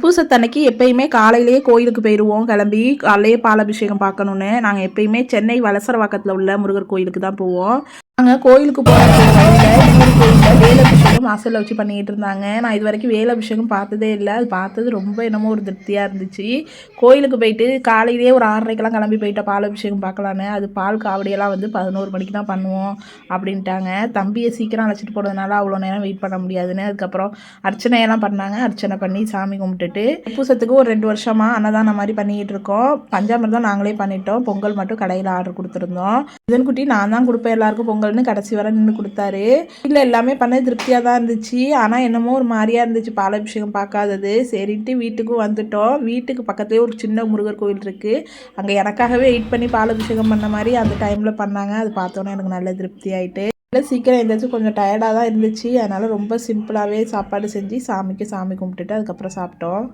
பூசத்தன்னைக்கு எப்பயுமே காலையிலேயே கோயிலுக்கு போயிடுவோம். கிளம்பி காலையிலேயே பாலாபிஷேகம் பார்க்கணுன்னு. நாங்கள் எப்பயுமே சென்னை வலசரவாக்கத்தில் உள்ள முருகர் கோயிலுக்கு தான் போவோம். நாங்கள் கோயிலுக்கு போகிற வழியில் இன்னொரு கோயிலில் வேலாபிஷேகம் வாசலில் வச்சு பண்ணிக்கிட்டு இருந்தாங்க. நான் இது வரைக்கும் வேலாபிஷேகம் பார்த்ததே இல்லை. அது பார்த்தது ரொம்ப என்னமோ ஒரு திருப்தியாக இருந்துச்சு. கோயிலுக்கு போயிட்டு காலையிலேயே ஒரு 6:30க்கெல்லாம் கிளம்பி போயிட்டோம் பாலாபிஷேகம் பார்க்கலான்னு. அது பால் காவடியெல்லாம் வந்து 11 மணிக்கு தான் பண்ணுவோம் அப்படின்ட்டாங்க. தம்பியை சீக்கிரம் அழைச்சிட்டு போகிறதுனால அவ்வளோ நேரம் வெயிட் பண்ண முடியாதுன்னு அதுக்கப்புறம் அர்ச்சனையெல்லாம் பண்ணாங்க. அர்ச்சனை பண்ணி சாமி கும்பிட்டுட்டு பூசத்துக்கு ஒரு 2 வருஷமாக அன்னதானம் மாதிரி பண்ணிக்கிட்டு இருக்கோம். பஞ்சாமிர்தம் நாங்களே பண்ணிட்டோம். பொங்கல் மட்டும் கடையில் ஆர்டர் கொடுத்துருந்தோம். இதன் குட்டி நான் தான் கொடுப்பேன் எல்லாருக்கும் பொங்கல்னு கடைசி வரை நின்று கொடுத்தாரு. வீட்டில் எல்லாமே பண்ணது திருப்தியாக தான் இருந்துச்சு. ஆனால் என்னமோ ஒரு மாதிரியாக இருந்துச்சு பாலாபிஷேகம் பார்க்காதது. சரின்ட்டு வீட்டுக்கும் வந்துட்டோம். வீட்டுக்கு பக்கத்துலேயே ஒரு சின்ன முருகர் கோயில் இருக்குது. அங்கே எனக்காகவே வெயிட் பண்ணி பாலாபிஷேகம் பண்ண மாதிரி அந்த டைமில் பண்ணாங்க. அது பார்த்தோன்னே எனக்கு நல்ல திருப்தி ஆகிட்டு சீக்கிரம் எழுந்திரிச்சு கொஞ்சம் டயர்டாக தான் இருந்துச்சு. அதனால் ரொம்ப சிம்பிளாகவே சாப்பாடு செஞ்சு சாமி கும்பிட்டுட்டு அதுக்கப்புறம் சாப்பிட்டோம்.